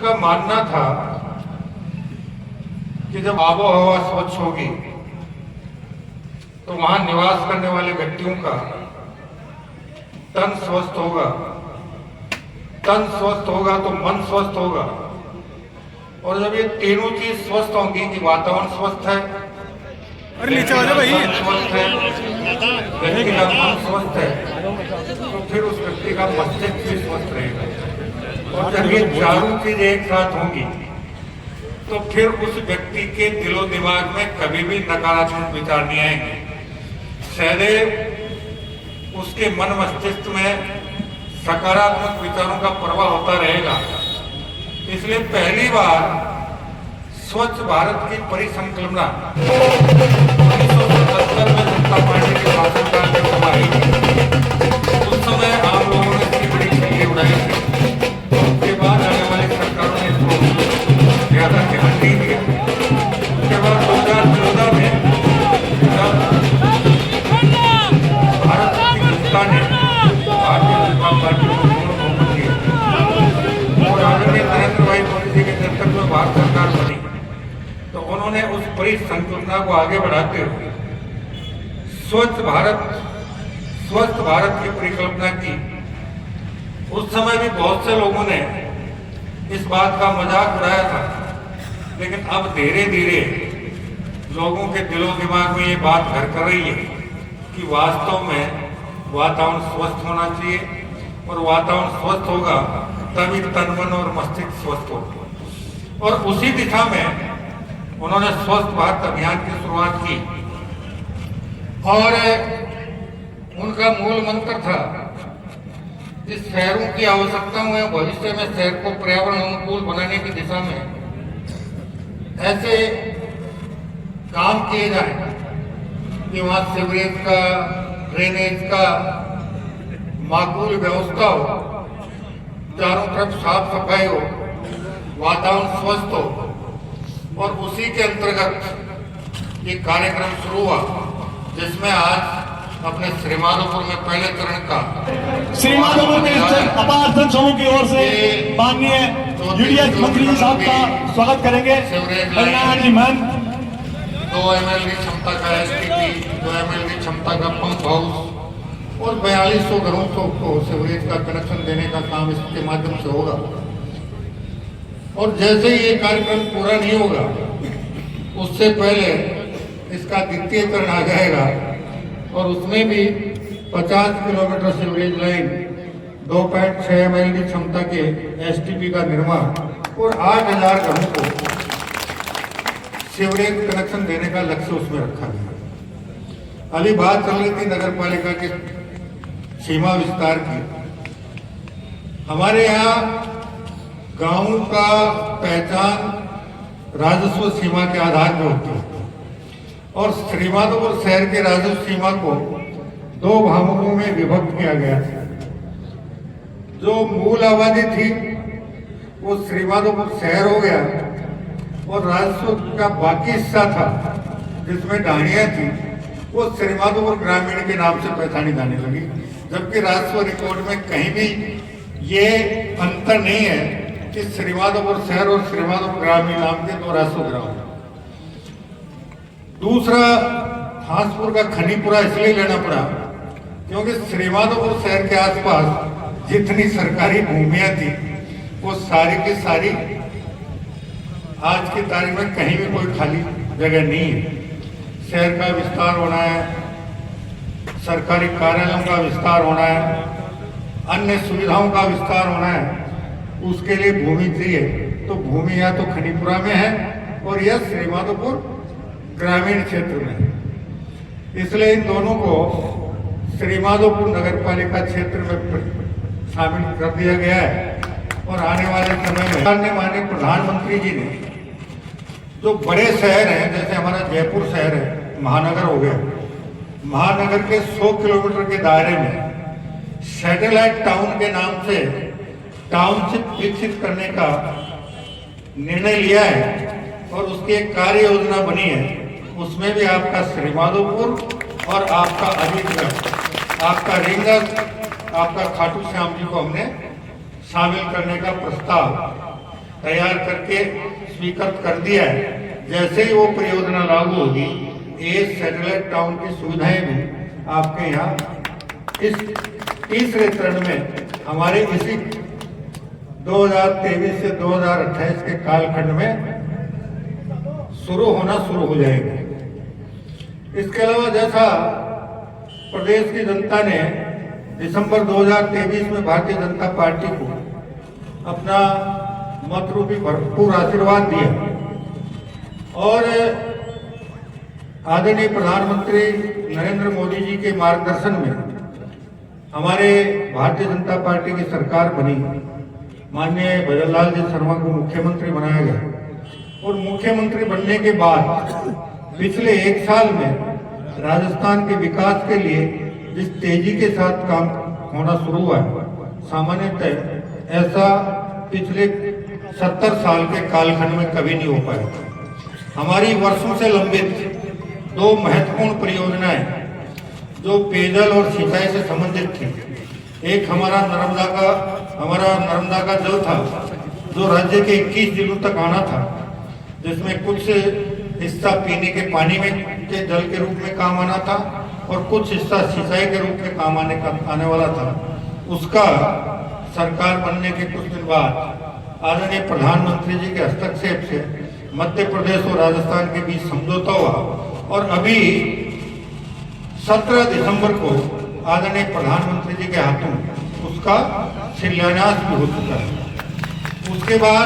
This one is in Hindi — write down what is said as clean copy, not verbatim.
उनका मानना था कि जब आबोहवा स्वच्छ होगी तो वहां निवास करने वाले व्यक्तियों का तन स्वस्थ होगा, तन स्वस्थ होगा तो मन स्वस्थ होगा, और जब ये तीनों चीज स्वस्थ होंगी कि वातावरण स्वस्थ है, नीचे आ जाओ भाई, स्वस्थ है, व्यक्ति का मन स्वस्थ है, तो फिर उस व्यक्ति का मस्तिष्क भी स्वस्थ रहेगा। और जब ये चारों चीजें एक साथ होंगी तो फिर उस व्यक्ति के दिलो दिमाग में कभी भी नकारात्मक विचार नहीं आएंगे। सदैव उसके मन मस्तिष्क में सकारात्मक विचारों का प्रवाह होता रहेगा। इसलिए पहली बार स्वच्छ भारत की परिसंकल्पना 1977 में जनता पार्टी के शासनकाल में करवाई गई। उस समय आम लोगों ने इसकी बड़ी खिल्ली उड़ाई थी। उसके बाद आने वाली सरकारों ने इसको ज्यादा ध्यान नहीं दिया। उसके बाद 2014 में भारत की जनता ने भारतीय जनता पार्टी को बहुमत दिया और आदरणीय नरेंद्र भाई मोदी जी के नेतृत्व में भारत सरकार बनी, तो उन्होंने उस परिसंकल्पना को आगे बढ़ाते हुए स्वच्छ भारत की परिकल्पना की। उस समय भी बहुत से लोगों ने इस बात का मजाक उड़ाया था, लेकिन अब धीरे धीरे लोगों के दिलो दिमाग में ये बात घर कर रही है कि वास्तव में वातावरण स्वस्थ होना चाहिए, और वातावरण स्वस्थ होगा तभी तन मन और मस्तिष्क स्वस्थ होगा। और उसी दिशा में उन्होंने स्वस्थ भारत अभियान की शुरुआत की और उनका मूल मंत्र था कि शहरों की आवश्यकताओं में भविष्य में शहर को पर्यावरण अनुकूल बनाने की दिशा में ऐसे काम किए जाए कि वहाँ सीवरेज का, ड्रेनेज का माकूल व्यवस्था हो, चारों तरफ साफ सफाई हो, वातावरण स्वस्थ हो। और उसी के अंतर्गत एक कार्यक्रम शुरू हुआ जिसमें आज अपने श्रीमाधोपुर में पहले चरण का श्रीमाधोपुर के अपार जन समूह की ओर से माननीय यूडीएच मंत्री जी साहब का स्वागत करेंगे। कल्याण जी महंत 2 ml की क्षमता का STP, 2 ml की क्षमता का पंप हाउस और 4200 घरों को सीवरेज का कनेक्शन देने का काम इसके माध्यम से होगा। और जैसे ही ये कार्यक्रम पूरा नहीं होगा उससे पहले इसका द्वितीय चरण आ जाएगा और उसमें भी 50 किलोमीटर सीवरेज लाइन, 2.6 ml की क्षमता के STP का निर्माण और 8000 घरों को सीवरेज कनेक्शन देने का लक्ष्य उसमें रखा गया। अभी बात चल रही थी नगर पालिका के सीमा विस्तार की। हमारे यहाँ गांव का पहचान राजस्व सीमा के आधार पर होती है और श्रीमाधोपुर शहर के राजस्व सीमा को 2 भागों में विभक्त किया गया था। जो मूल आबादी थी वो श्रीमाधोपुर शहर हो गया और राजस्व का बाकी हिस्सा था जिसमें ढाणियां थी वो श्रीमाधोपुर ग्रामीण के नाम से पहचानी जाने लगी, जबकि राजस्व रिकॉर्ड में कहीं भी ये अंतर नहीं है कि श्रीमाधोपुर शहर और श्रीमाधोपुर ग्रामीण नाम के 2 राजस्व ग्राम। दूसरा, हांसपुर का खनीपुरा इसलिए लेना पड़ा क्योंकि श्रीमाधोपुर शहर के आसपास जितनी सरकारी भूमियां थी वो सारी की सारी आज की तारीख में कहीं भी कोई खाली जगह नहीं है। शहर का विस्तार होना है, सरकारी कार्यालयों का विस्तार होना है, अन्य सुविधाओं का विस्तार होना है, उसके लिए भूमि चाहिए। तो भूमि या तो खनीपुरा में है और यह श्रीमाधोपुर ग्रामीण क्षेत्र में है। इसलिए इन दोनों को श्रीमाधोपुर नगर पालिका क्षेत्र में शामिल कर दिया गया है। और आने वाले समय में माननीय प्रधानमंत्री जी ने जो बड़े शहर हैं, जैसे हमारा जयपुर शहर है, महानगर हो गया, महानगर के 100 किलोमीटर के दायरे में सैटेलाइट टाउन के नाम से टाउनशिप विकसित करने का निर्णय लिया है और उसकी एक कार्य योजना बनी है। उसमें भी आपका श्रीमाधोपुर और आपका अजीतगढ़, आपका रिंगस, आपका खाटू श्याम जी को हमने शामिल करने का प्रस्ताव तैयार करके स्वीकृत कर दिया है। जैसे ही वो परियोजना लागू होगी, ये सैटेलाइट टाउन की सुविधाएं भी आपके यहाँ इस तीसरे चरण में हमारे इसी 2023 से 2028 के कालखंड में शुरू हो जाएगी। इसके अलावा जैसा प्रदेश की जनता ने दिसंबर 2023 में भारतीय जनता पार्टी को अपना मत रूपी भरपूर आशीर्वाद दिया और आदरणीय प्रधानमंत्री नरेंद्र मोदी जी के मार्गदर्शन में हमारे भारतीय जनता पार्टी की सरकार बनी, माननीय भजनलाल जी शर्मा को मुख्यमंत्री बनाया गया और मुख्यमंत्री बनने के बाद पिछले 1 साल में राजस्थान के विकास के लिए जिस तेजी के साथ काम होना शुरू हुआ है, सामान्यतः ऐसा पिछले 70 साल के कालखंड में कभी नहीं हो पाया। हमारी वर्षों से लंबित 2 महत्वपूर्ण परियोजनाएं जो पेयजल और सिंचाई से संबंधित थी, एक हमारा नर्मदा का जल था जो राज्य के 21 जिलों तक आना था, जिसमें कुछ हिस्सा पीने के पानी में के जल के रूप में काम आना था और कुछ हिस्सा सिंचाई के रूप में काम आने वाला था। उसका सरकार बनने के कुछ दिन बाद आदरणीय प्रधानमंत्री जी के हस्तक्षेप से मध्य प्रदेश और राजस्थान के बीच समझौता हुआ और अभी 17 दिसंबर को आदरणीय प्रधानमंत्री जी के हाथों उसका शिलान्यास भी हो चुका है। उसके बाद